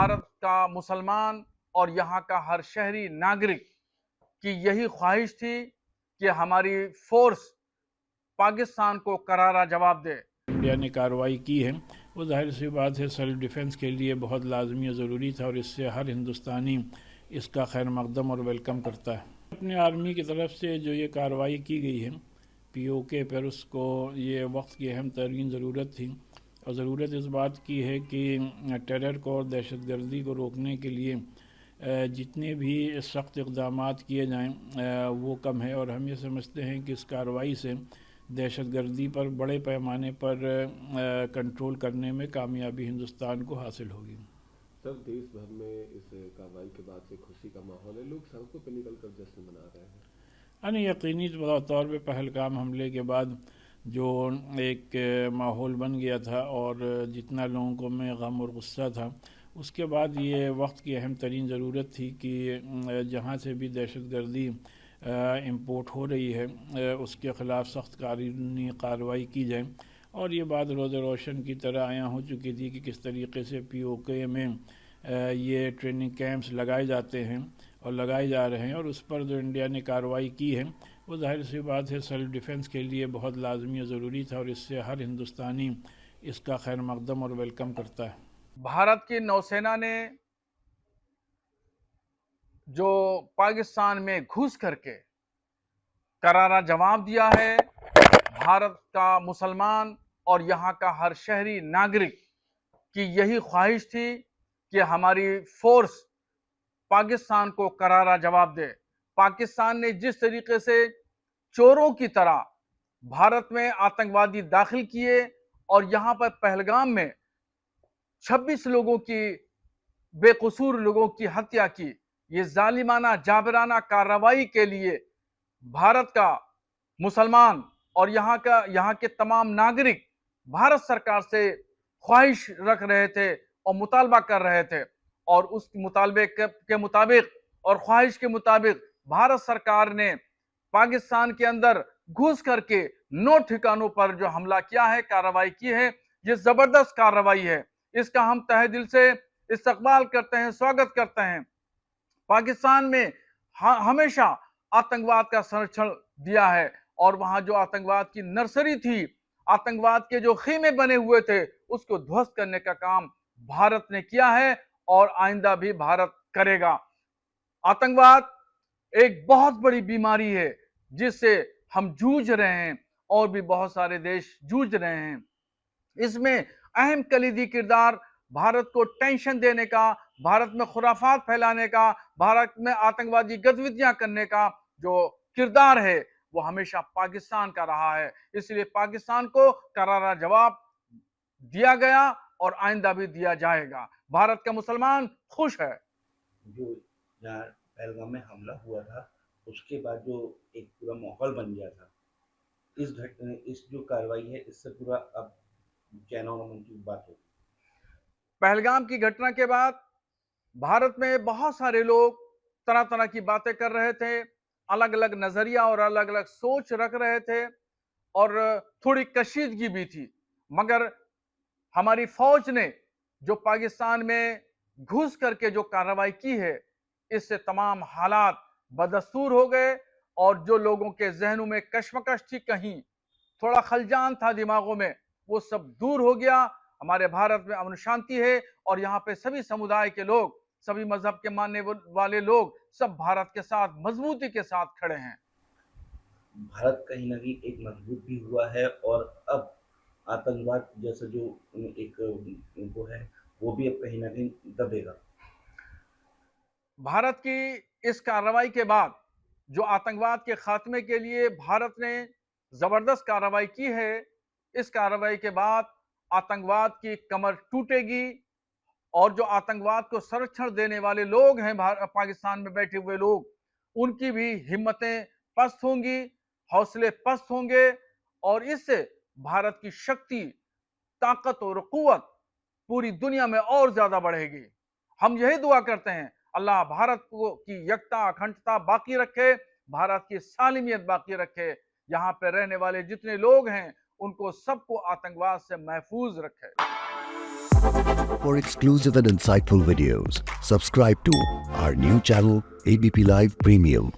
भारत का मुसलमान और यहाँ का हर शहरी नागरिक की यही ख्वाहिश थी कि हमारी फोर्स पाकिस्तान को करारा जवाब दे। इंडिया ने कार्रवाई की है वो ज़ाहिर सी बात है सेल्फ डिफेंस के लिए बहुत लाजमी और ज़रूरी था, और इससे हर हिंदुस्तानी इसका खैर मकदम और वेलकम करता है। अपनी आर्मी की तरफ से जो ये कार्रवाई की गई है पीओके पर, उसको ये वक्त की अहम तरीन ज़रूरत थी, और ज़रूरत इस बात की है कि टेरर को और दहशत गर्दी को रोकने के लिए जितने भी सख्त इक़दाम किए जाएँ वो कम है, और हम ये समझते हैं कि इस कार्रवाई से दहशत गर्दी पर बड़े पैमाने पर कंट्रोल करने में कामयाबी हिंदुस्तान को हासिल होगी। सर, देश भर में इस कार्रवाई के बाद से खुशी का माहौल है, लोग सड़कों पर निकल कर जश्न मना रहे हैं। यानी यकीनी तौर पे पहलगाम हमले के बाद जो एक माहौल बन गया था और जितना लोगों को में गम और गुस्सा था, उसके बाद ये वक्त की अहम तरीन ज़रूरत थी कि जहाँ से भी दहशत गर्दी इम्पोर्ट हो रही है उसके ख़िलाफ़ सख्त कानूनी कार्रवाई की जाए। और ये बात रोज़ रोशन की तरह आया हो चुकी थी कि किस तरीके से पीओके में ये ट्रेनिंग कैंप्स लगाए जाते हैं और लगाए जा रहे हैं, और उस पर जो इंडिया ने कार्रवाई की है वो ज़ाहिर सी बात है सेल्फ डिफेंस के लिए बहुत लाजमी और ज़रूरी था, और इससे हर हिंदुस्तानी इसका खैर मकदम और वेलकम करता है। भारत की नौसेना ने जो पाकिस्तान में घुस करके करारा जवाब दिया है, भारत का मुसलमान और यहाँ का हर शहरी नागरिक की यही ख्वाहिश थी कि हमारी फोर्स पाकिस्तान को करारा जवाब दे। पाकिस्तान ने जिस तरीके से चोरों की तरह भारत में आतंकवादी दाखिल किए और यहाँ पर पहलगाम में 26 लोगों की, बेकसूर लोगों की हत्या की, ये जालिमाना जाबराना कार्रवाई के लिए भारत का मुसलमान और यहाँ के तमाम नागरिक भारत सरकार से ख्वाहिश रख रहे थे और मुतालबा कर रहे थे, और उस मुतालबे के मुताबिक और ख्वाहिश के मुताबिक भारत सरकार ने पाकिस्तान के अंदर घुस करके 9 ठिकानों पर जो हमला किया है, कार्रवाई की है। ये जबरदस्त कार्रवाई है, इसका हम तहे दिल से इस्तकबाल करते हैं, स्वागत करते हैं। पाकिस्तान में हमेशा आतंकवाद का संरक्षण दिया है, और वहां जो आतंकवाद की नर्सरी थी, आतंकवाद के जो खीमे बने हुए थे, उसको ध्वस्त करने का काम भारत ने किया है और आइंदा भी भारत करेगा। आतंकवाद एक बहुत बड़ी बीमारी है जिससे हम जूझ रहे हैं और भी बहुत सारे देश जूझ रहे हैं। इसमें अहम कलीदी किरदार भारत को टेंशन देने का, भारत में खुराफात फैलाने का, भारत में आतंकवादी गतिविधियां करने का जो किरदार है वो हमेशा पाकिस्तान का रहा है। इसलिए पाकिस्तान को करारा जवाब दिया गया और आइंदा भी दिया जाएगा। भारत का मुसलमान खुश है। जो जहाँ पहलगाम में हमला हुआ था उसके बाद जो एक पूरा माहौल बन गया था, इस जो कार्रवाई है इससे पूरा अब चैन और अमन की बात होगी। पहलगाम की घटना के बाद भारत में बहुत सारे लोग तरह तरह की बातें कर रहे थे, अलग अलग नजरिया और अलग अलग सोच रख रहे थे, और थोड़ी कशीदगी भी थी। मगर हमारी फौज ने जो पाकिस्तान में घुस करके जो कार्रवाई की है, इससे तमाम हालात बदस्तूर हो गए, और जो लोगों के जहनों में कश्मकश थी, कहीं थोड़ा खलजान था दिमागों में, वो सब दूर हो गया। हमारे भारत में अमन शांति है, और यहाँ पे सभी समुदाय के लोग, सभी मजहब के मानने वाले लोग सब भारत के साथ मजबूती के साथ खड़े हैं। भारत कहीं ना कहीं एक मजबूत भी हुआ है, और अब आतंकवाद जैसा जो एक वो है वो भी अब कहीं ना कहीं दबेगा। भारत की इस कार्रवाई के बाद जो आतंकवाद के खात्मे के लिए भारत ने जबरदस्त कार्रवाई की है, इस कार्रवाई के बाद आतंकवाद की कमर टूटेगी, और जो आतंकवाद को संरक्षण देने वाले लोग हैं पाकिस्तान में बैठे हुए लोग, उनकी भी हिम्मतें पस्त होंगी, हौसले पस्त होंगे, और इससे भारत की शक्ति, ताकत और कुव्वत पूरी दुनिया में और ज्यादा बढ़ेगी। हम यही दुआ करते हैं, अल्लाह भारत को की यकता अखंडता बाकी रखे, भारत की सालिमियत बाकी रखे, यहाँ पे रहने वाले जितने लोग हैं उनको सबको आतंकवाद से महफूज रखे। For exclusive and insightful videos, subscribe to our new channel ABP Live Premium.